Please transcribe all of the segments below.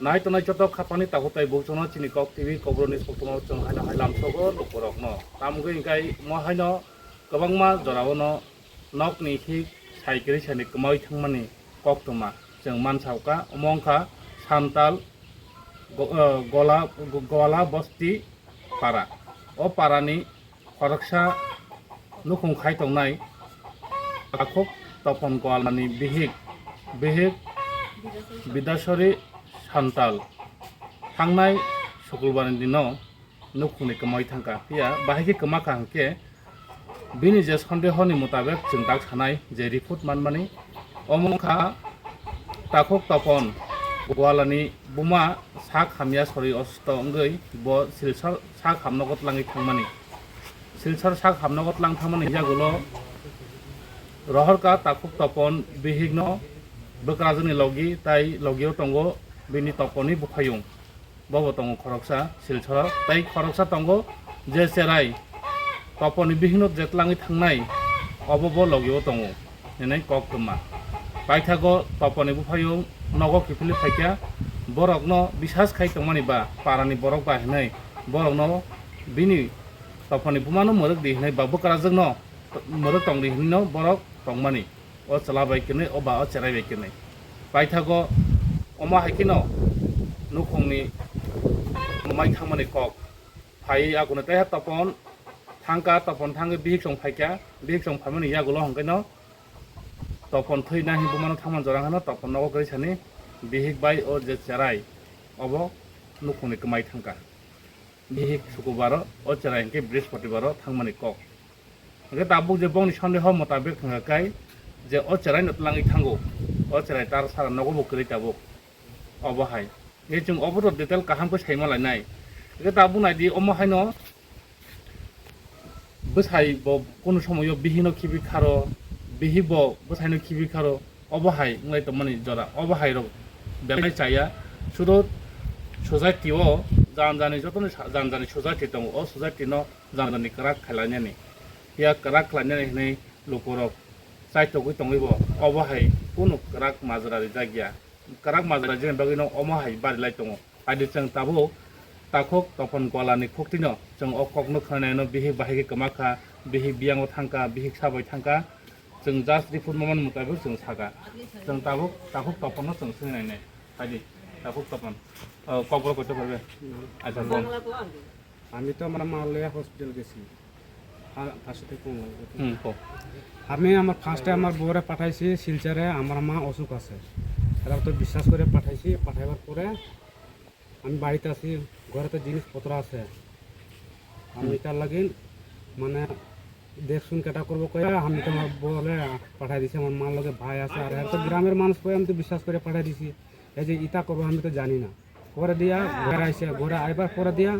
নাই তো নাই যত খাপানি তাকো তাই বৌচন চিনি কক টিভি कब्रनि सप्तमाव जों हायना हायलाम सगो लुकरक न तामुगे इंगाय म हायनो गोबांमा जरावनो नकनि हि साइकेल सानि कमाय थांमानि कक्तमा जों मानसावका अमंखा सान्ताल गला बस्ती पारा ओ पारानि खरकसा नुखुं खायतंनाय आखक तपन गवालनि बिहिक बिदासरी सान्ताल थांनाय शुक्रबारनि दिनाव नुखुंनि कमाय थांका पिया बाहायके कमाखा हांके बिनि जे सन्देहनि मुताबिक जों दाग सानाय जे रिपर्ट मानमानि अमंखा ताखक तपन गवालानि बुमा सा खामिया सरि अस्त अंगै ब सिलसर सा खामनगत लाङै थांमानि सिलसर सा खामनगत लां थांमानि जागुलो रहरका ताखक तपन बिहिगनो बक्राजनि लगी ताई लगियाव तंगो बिनि तपनि बुफायुं बबो तंगो खरकसा सिलसर ताई खरकसा तंगो जे सेराय तपनि बिहिनो जेतलाङै थांनाय अबब लगियाव तंगो नेनै कक्तमा बायथागो तपनि बुफायुं नगो किफिलि फाइक्या बरकनो बिसास खाय तंमानि बा पारानि बरक बाहनै बरकनो बिनि तपनि बुमानो मरक दिहनै बा बक्राजनो मरक तंग दिहनो बरक तंमानि ओ चलाबायकेनै ओ बा ओ चेरायबायकेनै बायथागो अमा हायकिनो नुखुंनि माय थांमानि कक फाय आगुनो तय तपन थांका तपन थांगे बिहिक सं फाइक्या बिहिक सं फायमानि यागुलो हंकैनो तपन थैना हि बुमानो थांमान जरांगानो तपन नगो गैसानि बिहिक बाय ओ जे चेराय अब नुखुंनि कमाय थांका बिहिक शुक्रबार ओ चेराय हंके बृहस्पतिबार थांमानि कक हंके दाबुक जे बंनि सन्देह मुताबिक थांगाखाय जे ओ चेराय नतलाङै थांगौ ओ चेराय तार सारा नगो बकरै ताबो अबहाय ये जों अबरो डिटेल काहामखौ सायमालायनाय हंके दाबु नायदि अमहायनो बसाय ब कोनो समय बिहिनो खिबि खारो बिहिब बसायनो खिबि खारो अबहाय नलाय तो माने जरा अबहाय रो बेलाय चाया सुदो सोसाइटिओ जानजानि जतन जानजानि सोसाइटि दङ ओ सोसाइटिनो जानजानि कराक खालायनानै या कराक खालायनानै नै लोकरक साइटो गय तङैबो अबहाय कोनो कराक माजरारि जागिया कराक माजरा जेन बगिनो अमहाय बारिलाय दङ आदि जों ताबो ताखक तपन गलानि खक्तिनो जों अककनो खानायनो बिहि बाहायके कमाखा बिहि बियांगो थांका बिहि साबाय थांका जों जास्ट रिपर्ट मोमन मुताबिक जों सागा जों ताबो ताखक तपननो जों सोनायनाय आदि ताखक तपन कक्र कइतो पारबे আচ্ছা বল আমি তো আমার মালয়া হসপিটাল গেছি ফার্স্ট থেকে আমি আমার ফার্স্টে আমার বউরে পাঠাইছি শিলচরে আমার মা অসুখ আছে এরা তো বিশ্বাস করে পাঠাইছি পাঠাইবার পরে আমি বাড়িতে আসি ঘরেতে জিনিসপত্র আছে আমি তার লাগিন মানে দেখশুন কেটা করবো কয়ে আমি তো আমার বলে পাঠাই দিছি আমার মার লগে ভাই আছে আর তো গ্রামের মানুষ কয়ে আমি তো বিশ্বাস করে পাঠাই দিছি এই যে ইটা করবো আমি তো জানি না ঘরে দিয়া ঘরে আইসে ঘরে আইবার পরে দিয়া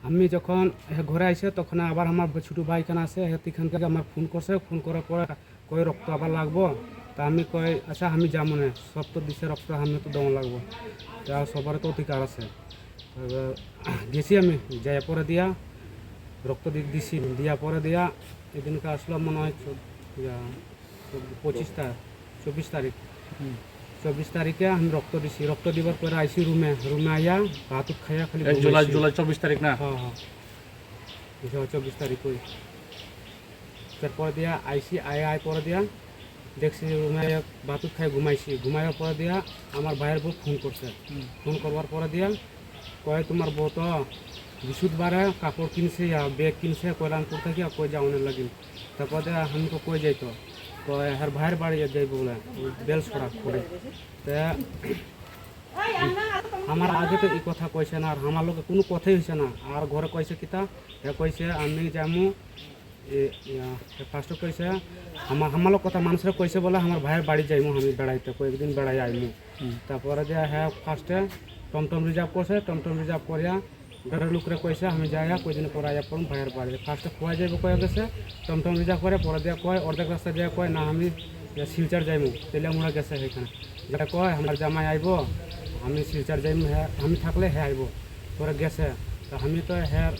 আমি যখন ঘরে আইসে তখন আবার আমার ছোটো ভাই খান আছে সেখানকে আমার ফোন করছে ফোন করার পরে কয় রক্ত আবার লাগবো তা আমি কয় আচ্ছা আমি যাবো না সব তো দিছে রক্ত আমি তো দম লাগবো তা সবার তো অধিকার আছে গেছি আমি যাই পরে দিয়া রক্ত দিছি দিয়া পরে দিয়া এদিনকে আসলো মনে হয় 24 তারিখ 24 তারিখে আমি রক্ত দিছি রক্ত দিবার পরে আইসি রুমে আইয়া ভাত খাইয়া খালি জুলাই 24 তারিখ না হ্যাঁ 24 তারিখ ওই তারপরে দিয়া আইসি আয় পরে দিয়া দেখছি রুমে ভাত খাই ঘুমাইছি ঘুমাইবার পরে দিয়া আমার ভাইয়ের বউ ফোন করছে ফোন করবার পরে দিয়া কয় তোমার বউ তো বৃহস্পতিবারে কাপড় কিনছে ব্যাগ কিনছে কয়লাম করতে কি কই যাওয়ানোর লাগিন তারপরে আমি তো কই যাইতো কয় হ্যার ভাইয়ের বাড়ি যাইব বলে বেল ছড়া করে তা আমার আগে তো এই কথা কইছে না আর আমার লোকে কোনো কথাই হয়েছে না আর ঘরে কইছে কিতা কইছে আমি যামু ফার্স্ট কইছে আমার কথা মানুষের কইছে বলে আমার ভাইয়ের বাড়ি যাইমু আমি বেড়াইতে কয়েকদিন বেড়াই আইমু তারপরে যে হ্যাঁ ফার্স্টে টমটম রিজার্ভ করছে টমটম রিজার্ভ করিয়া ঘরের লোকরে কইছে আমি যাইয়া কয়দিন পরে আইয়া পড়ুন ভাইয়ের বাড়ি ফার্স্টে খোয়া যাইব কয়ে গেছে টমটম রিজার্ভ করে পরে দিয়া কয় অর্ধেক রাস্তা দিয়া কয় না আমি শিলচর যাইমু তেলিয়ামুড়া গেছে সেখানে যেটা কয় আমার জামাই আইব আমি শিলচর যাইমু হ্যাঁ আমি থাকলে হ্যাঁ আইব পরে গেছে তো আমি তো হ্যাঁ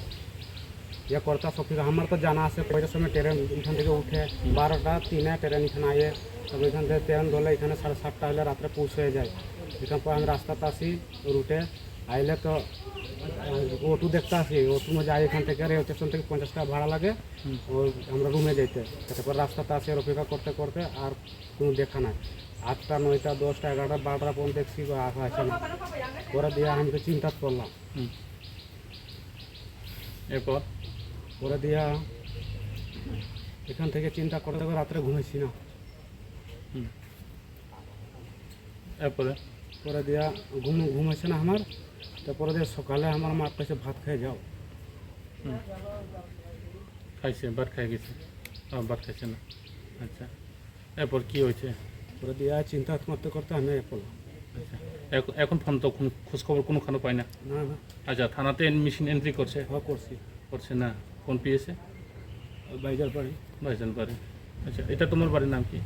ইয়ে করতে সব ঠিক আমার তো জানা আছে কয়টার সময় ট্রেন এখান থেকে উঠে 12:03 ট্রেন এখানে আয়ে তবে এখান থেকে ট্রেন ধরলে এখানে 7:30 হলে রাত্রে পৌঁছে যায়। এখান পর আমি রাস্তাতে আসি রুটে আইলে তো অটো দেখতে আসি অটো মধ্যে যাই এখান থেকে রেল স্টেশন থেকে 50 টাকা ভাড়া লাগে ওই আমরা রুমে যাইতে তারপর রাস্তাতে আসি আর অপেক্ষা করতে করতে আর কোনো দেখা নাই 8টা 9টা 10টা 11টা 12টা পর্যন্ত দেখছি আসে না। পরে দিয়ে আমি তো চিন্তা করলাম এরপর পরে দিয়া এখান থেকে চিন্তা করতে করে রাত্রে ঘুমাইছি না। এরপরে পরে দিয়া ঘুমাইছে না আমার তারপরে দিয়ে সকালে আমার মা কাছে ভাত খেয়ে যাও খাইছে ভাত খাই গেছে ভাত খাইছে না। আচ্ছা এরপর কি হয়েছে? পরে দিয়া চিন্তা করতে করতে আমি পড়লাম। আচ্ছা এখন ফোন তো খোঁজখবর কোনোখানে পাই না? না না আচ্ছা থানাতে মেশিন এন্ট্রি করছে? করছি করছে না। ফোন পেয়েছে? বাইজার বাড়ি ভাইজান বাড়ি। আচ্ছা এটা তোমার বাড়ির নাম কি?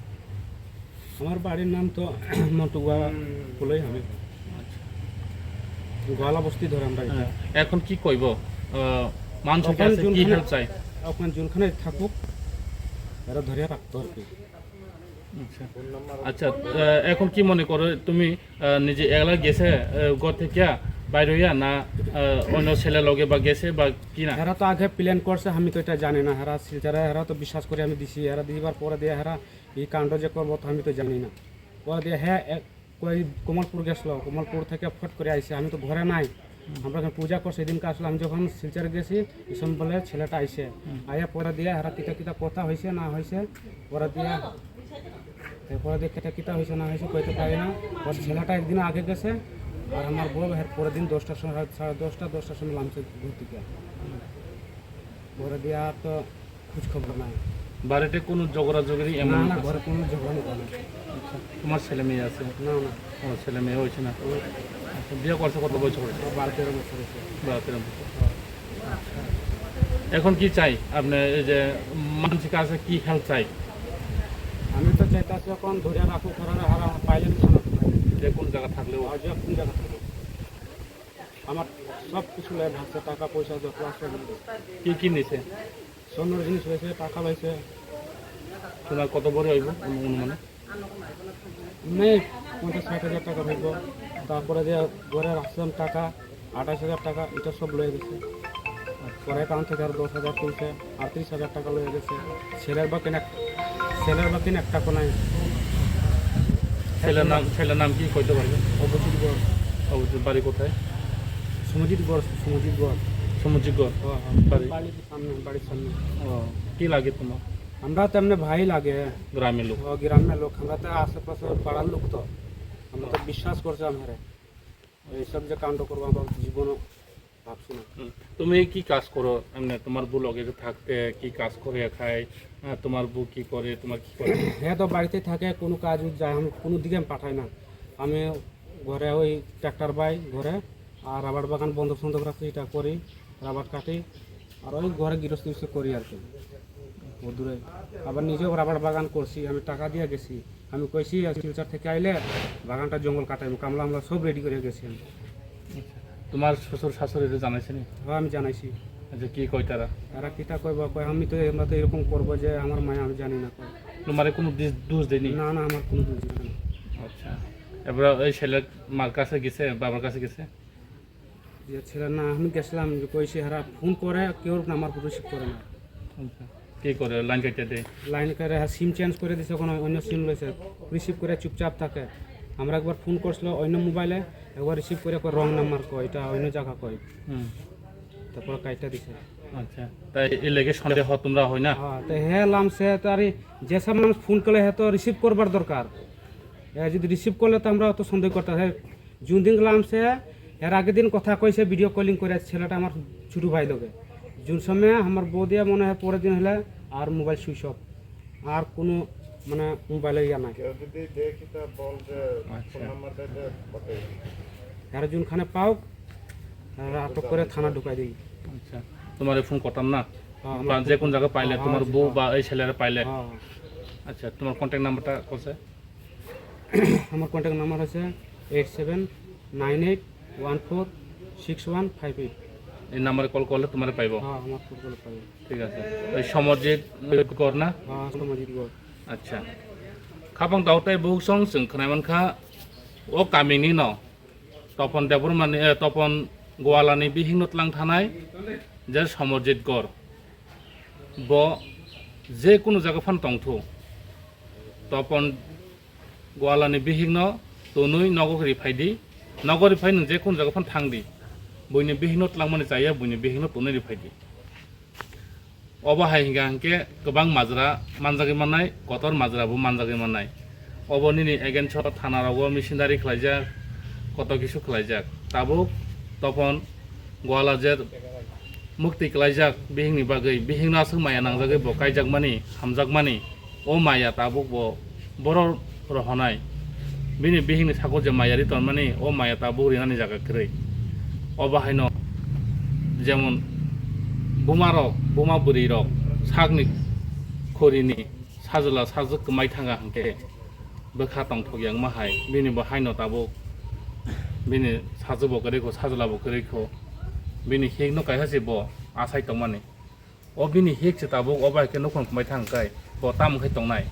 আমার বাড়ির নাম তো মন্টুয়া বলেই আমি আচ্ছা গোয়ালা বস্তি ধরে আমরা এটা। এখন কি কইব মানুষ ওখানে কাছে কি যোনখানে- হেল্প চাই? ওখানে যোনখানে থাকুক এরা ধরে রাখতে আর কি। আচ্ছা আচ্ছা এখন কি মনে করো তুমি নিজে একলা গেছে ঘর থেকে বাইরে হইয়া না অন্য ছেলে লগে বা গেছে বা কি না? এরা তো আগে প্ল্যান করছে আমি তো এটা জানি না। এরা শিলচারা এরা তো বিশ্বাস করে আমি দিছি এরা দিবার পরে দিয়ে এরা এই কাণ্ড যে করবো তো আমি তো জানি না। পরে দিয়ে হ্যাঁ কই কমলপুর গেছিলো কমলপুর থেকে ফট করে আইসে আমি তো ঘরে নাই আমরা যখন পূজা করছি সেদিনকে আসলে আমি যখন শিলচারে গেছি এসব বলে ছেলেটা আইসে আয়া পরে দিয়ে এরা কিতা কিতা কথা হয়েছে না হয়েছে পরে দিয়ে এরপরে দিয়ে কেটা কিতা হয়েছে না হয়েছে কইতে পারি না। ওর ছেলেটা একদিন আগে গেছে আর আমার বউ এর পরের দিন 10টার সময় 10:30 সময় নামছে ঘুর থেকে। পরে দিয়ে আর তো খোঁজ খবর নাই। বাড়িতে কোনো ঝগড়া ঝগড়ি এমন না না আছে? ঘরে কোনো ঝগড়া নেই। আচ্ছা, তোমার ছেলে মেয়ে আছে? না না ও ছেলে মেয়ে হয়েছে না। আচ্ছা, বিয়ে করছে কত বছর হয়েছে? 12-13 বছর হয়েছে। 12-13 বছর। আচ্ছা। এখন কি চাই আপনি এই যে মানুষের কাছে কি হেল্প চাই? আমি তো চাইতাছি এখন ধরে রাখো ঘরে হারা পাইলে থানা যে কোন জায়গা থাকলেও আজ কোন জায়গা থাকে আমার সব কিছু লাই ভাবছে টাকা পয়সা যত আছে কি কি নিছে? স্বর্ণের জিনিস হয়েছে টাকা হয়েছে তোমার কত বড় হইব অনুমানে? নেই 50-60 হাজার টাকা হইব। তারপরে যে ঘরে রাখছিলাম টাকা 28,000 টাকা এটা সব লয়ে গেছে। পরে অ্যাকাউন্ট থেকে আর 10,000 তুলছে আর 30,000 টাকা লয়ে গেছে। ছেলের বাকি এক টাকা নাই। ছেলের নাম কি কইতে পারবে? অবজিৎ গড় অবশ্যই বাড়ি কোথায়? সুমজিৎ গড় সমুদ্রিকগড় বাড়ি? বাড়ির সামনে। ও কি লাগে তোমার? আমরা তো এমনি ভাই লাগে গ্রামের লোক? গ্রামের লোক আমরা তো আশেপাশে পাড়ার লোক তো আমরা তো বিশ্বাস করছি আমরা এইসব যে কাণ্ড করবো আমরা জীবনও ভাবছি না। তুমি কি কাজ করো এমনি? তোমার বউ লগে যে থাকতে কি কাজ করে খায়? তোমার বউ কি করে? তোমার কি করে? হ্যাঁ তো বাড়িতে থাকে কোনো কাজ যায় আমি কোনো দিকে আমি পাঠাই না। আমি ঘরে ওই ট্র্যাক্টর বাই ঘরে আর রাবার বাগান বন্ধক সন্ধক রাখছি এটা করি রাবার কাটি আর ওই ঘরে গৃহস্থী করি আর কি ও দূরে। আবার নিজেও রাবার বাগান করছি আমি টাকা দিয়ে গেছি আমি কইছি শিলচর থেকে আইলে বাগানটা জঙ্গল কাটাইব কামলা আমরা সব রেডি করে গেছি আমি। তোমার শ্বশুর শাশুড়ি জানাইছে নি? হ্যাঁ আমি জানাইছি। আচ্ছা কি কয় তারা? এরা কিতা কইব কয় আমি তো আমরা তো এরকম করবো যে আমার মায়া আমি জানি না কয়। তোমার কোনো দোষ দেয়নি? না না আমার কোনো দোষ নেই। আচ্ছা এবার ওই ছেলের মার কাছে গেছে বাবার কাছে গেছে? যে ছেলে না আমি গেছিলাম যে কইছি হারা ফোন করে কেউ আমার রিসিভ করে না। আচ্ছা কি করে লাইন কেটে দেয়? লাইন করে সিম চেঞ্জ করে দিছে কোনো অন্য সিম লইছে রিসিভ করে চুপচাপ থাকে। আমরা একবার ফোন করছিল অন্য মোবাইলে একবার রিসিভ করে রং নাম্বার কয় এটা অন্য জায়গা কয় তারপর কাইটা দিছে। আচ্ছা তাই এই লেগে সন্দেহ তোমরা হয় না? হ্যাঁ তো হ্যাঁ লামছে তার যেসব মানুষ ফোন করলে হ্যাঁ তো রিসিভ করবার দরকার। যদি রিসিভ করলে তো আমরা অত সন্দেহ করতাম। হ্যাঁ যোন দিন লামছে এর আগের দিন কথা কইছে ভিডিও কলিং করে ছেলেটা আমার ছোটো ভাই লোকে যোন সময় আমার বউ দিয়ে মনে হয় পরের দিন হলে আর মোবাইল সুইচ অফ আর কোনো মানে মোবাইলে ইয়া নাই। আর যোনখানে পাও আটক করে থানা ঢুকাই দিই। আচ্ছা তোমার ফোন করতাম না হ্যাঁ, বা যে কোন জায়গায় পাইলে তোমার বউ বা এই ছেলেরা পাইলে? হ্যাঁ আচ্ছা তোমার কন্ট্যাক্ট নাম্বারটা কত? আমার কন্ট্যাক্ট নাম্বার আছে 8798146158। এই নাম্বারে কল করলে তোমার পাইব হ্যাঁ আমার ফুটবল পাই ঠিক আছে ওই সমরজিৎ গড় না হ্যাঁ সমাজিক গড় আচ্ছা খাপাং দাউতাই বহু সং जों खोनायमोनखा अ गामिनि न तपन देबरमानि तपन गवालानि बिहिंनतलां थानाय जे समरजित गड़ ब जे कुनु जायगा फान तंथु तपन गवालानि बिहिंन तनुइ नगरि फायदि नगरि फाय नों जे कुनु जायगा फान थांदि बयनि बिहिंनतलां माने जायो बयनि बिहिंन तनुइ फायदि अबाहाय हिंगा हिंके गोबां माजरा मानजागै मानाय गतर माजराबो मानजागै मानाय अबनिनि एगेन्स्ट थानारावबो मिसिनारि खालायजाक कत किसु खालायजाक ताबो तपन गवालाजेर मुक्ति खालायजाक बिहिंनि बागै बिहिंनासो माया नांजागै बकायजाक मानि हामजाक मानि अ माया ताबो बर' रहनाय बिनि बिहिंनि साखौ जे मायारि तनमानि अ माया ताबो रिनानि जागाखै अबाहायन जेमन बुमा रक बुमा बुरि रक सागनि खरिनि साजला साजो कमाय थांगा हांके बोखा तंथ'गियां माहाय बिनि बाहायन ताबो बिनि साजो बकरेखौ साजला बकरेखौ बिनि हेगनो कायहासे ब आसाय तंमाने अ बिनि हेगसे ताबो अबायके नखन कमाय थांगाय ब तामखै तंनाय